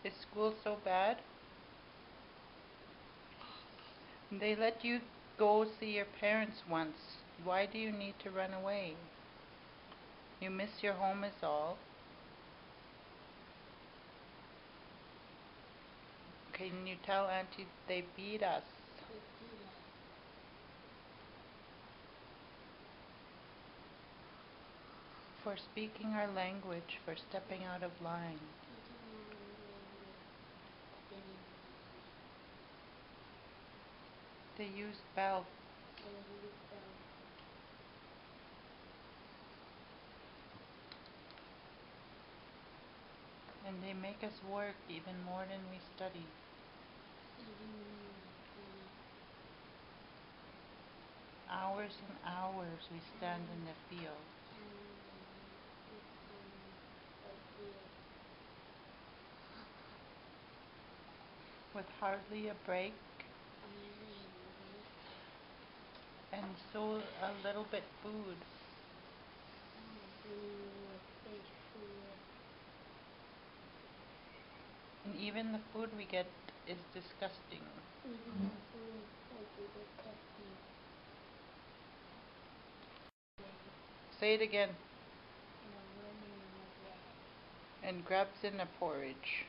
Is school so bad? They let you go see your parents once. Why do you need to run away? You miss your home is all. Can you tell Auntie they beat us? For speaking our language, for stepping out of line. They use belts. And they make us work even more than we study. Hours and hours we stand in the field. With hardly a break. And so a little bit food. And even the food we get is disgusting. Say it again. And grubs in the porridge.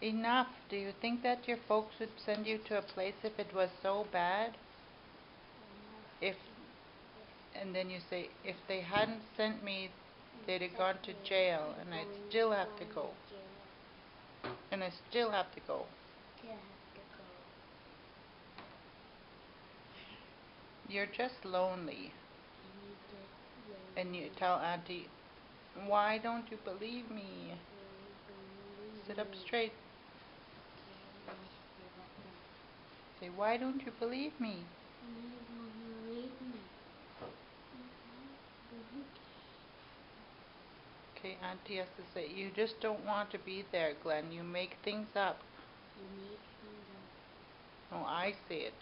Enough. Do you think that your folks would send you to a place if it was so bad? And then you say, if they hadn't sent me, they'd have gone to jail, and I'd still have to go. And I still have to go. You're just lonely. And you tell Auntie, why don't you believe me? Sit up straight. Say, why don't you believe me? Okay, Auntie has to say, you just don't want to be there, Glenn. You make things up. No, I say it.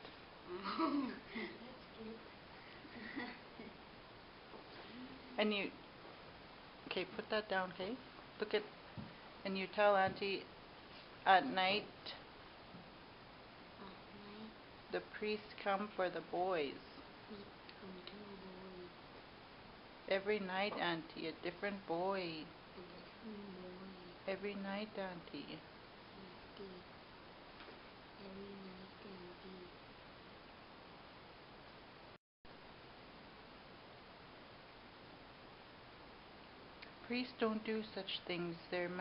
And you, okay, put that down, okay? Look at, and you tell Auntie, at night, the priests come for the boys. Every night, Auntie, a different boy. Every night, Auntie. Priests don't do such things.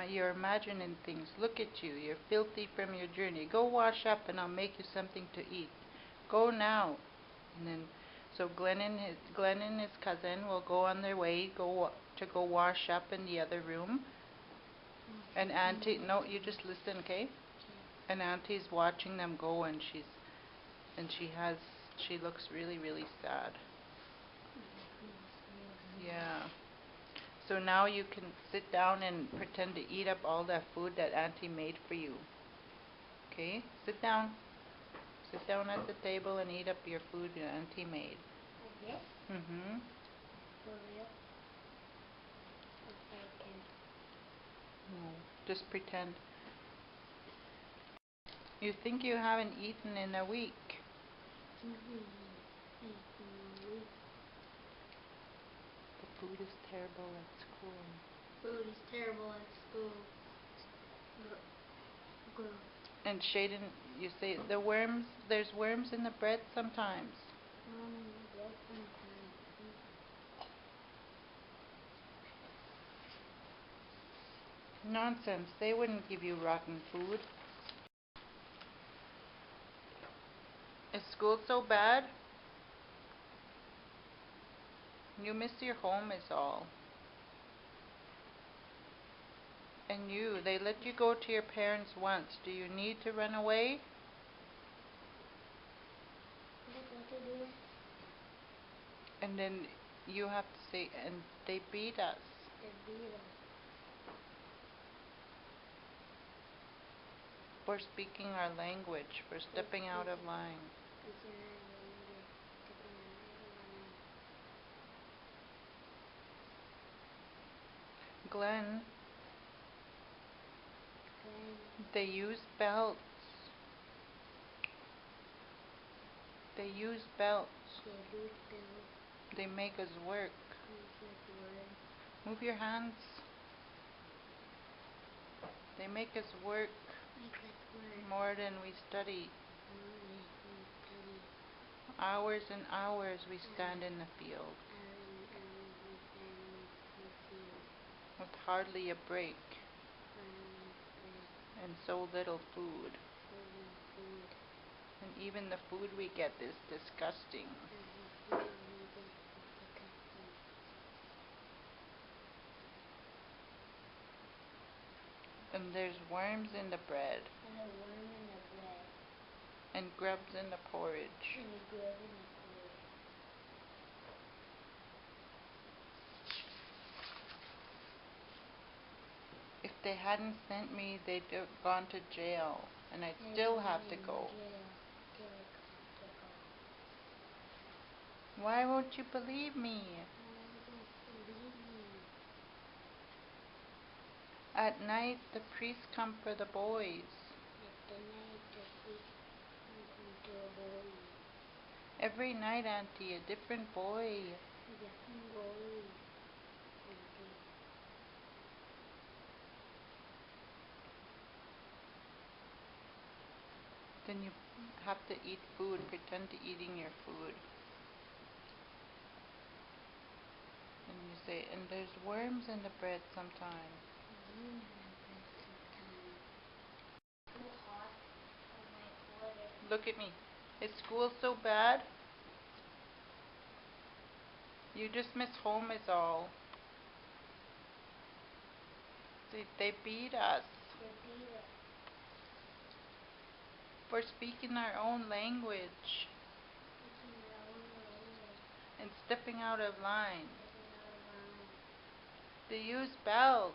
You're imagining things. Look at you. You're filthy from your journey. Go wash up and I'll make you something to eat. Go now. And then, so Glenn and his cousin will go on their way to go wash up in the other room. And Auntie, no, you just listen, okay? And Auntie's watching them go, and she looks really, really sad. Yeah. So now you can sit down and pretend to eat up all that food that Auntie made for you. Okay? Sit down. Sit down at the table and eat up your food that Auntie made. Like this? Mm-hmm. For real? Okay. No, just pretend. You think you haven't eaten in a week. The food is terrible at school. Food is terrible at school. And Sheadon, you say there's worms in the bread sometimes. Bread sometimes. Nonsense, they wouldn't give you rotten food. Is school so bad? You miss your home is all. And they let you go to your parents once. Do you need to run away? And then you have to say, and they beat us. They beat us. For speaking our language, for stepping out of line. Glenn, They use belts. They use belts. They make us work. Move your hands. They make us work more than we study. Hours and hours we stand in the field with hardly a break and so little food. And even the food we get is disgusting. And there's worms in the bread. And grubs in the porridge. If they hadn't sent me, they'd have gone to jail, and I'd still have to go. Why won't you believe me? At night, the priests come for the boys. Every night, Auntie, a different boy. Then you have to eat food, pretend to eating your food. And you say, and there's worms in the bread sometimes. Look at me. Is school so bad? You just miss home is all. See, they beat us for speaking our own language and stepping out of line. They use belts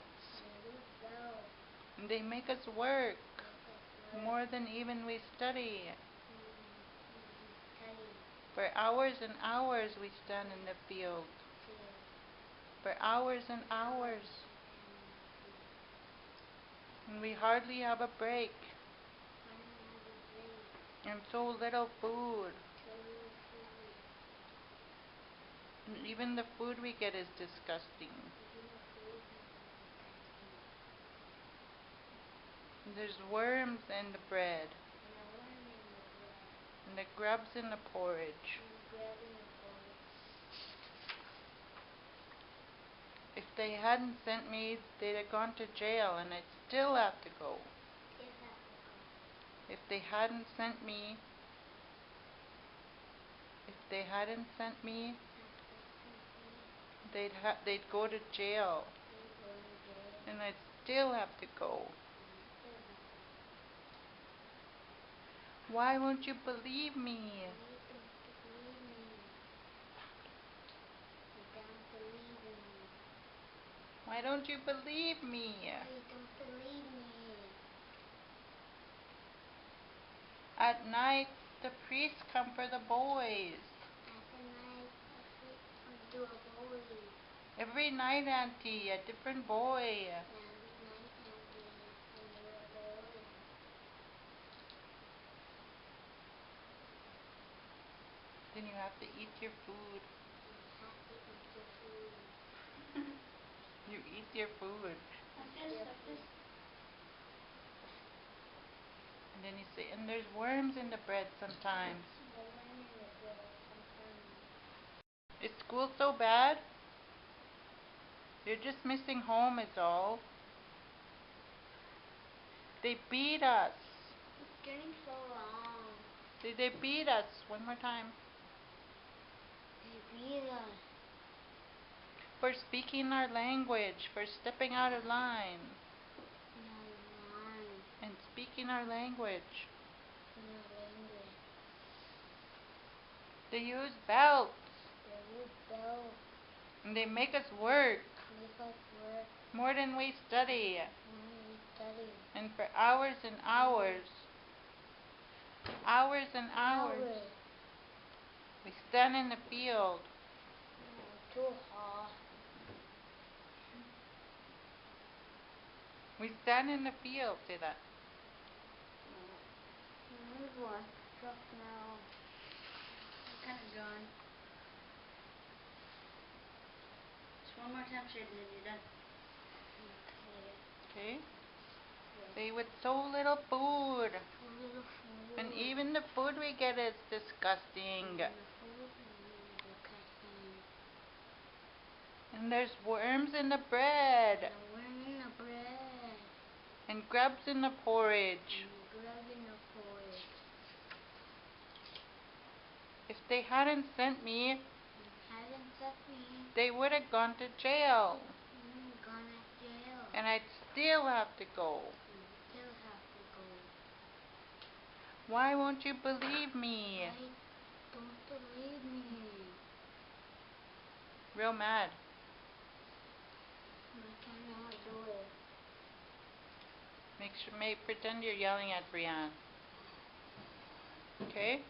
and they make us work more than even we study. For hours and hours we stand in the field. For hours and hours. And we hardly have a break. And so little food. And even the food we get is disgusting. And there's worms in the bread. And the grubs in the porridge. If they hadn't sent me, they'd have gone to jail, and I'd still have to go. If they hadn't sent me, they'd go to jail, and I'd still have to go. Why won't you believe me? Why don't you believe me? At night, the priests come for the boys. Every night, Auntie, a different boy. Then you have to eat your food. You eat your food. And then you say, and there's worms in the bread sometimes. Is school so bad? You're just missing home is all. They beat us. It's getting so long. They beat us. One more time. They beat us. For speaking our language, for stepping out of line. And speaking our language. They use belts. And they make us work. More than we study. And for hours and hours. Hours and hours. We stand in the field. Too hot. We stand in the field. Say that. Move on. Stop now. We're kind of gone. Just one more time, Sheadon, and you're done. Okay? Say with so little food. So little food. And even the food we get is disgusting. The food is disgusting. And there's worms in the bread. The worm in the bread. And grubs in the porridge. And grub in the porridge. If they hadn't sent me, Hadn't sent me. they would have gone to jail. Gone to jail. And I'd still have to go. Still have to go. Why won't you believe me? I don't believe me. Real mad. I cannot do it. Pretend you're yelling at Brianne. Okay?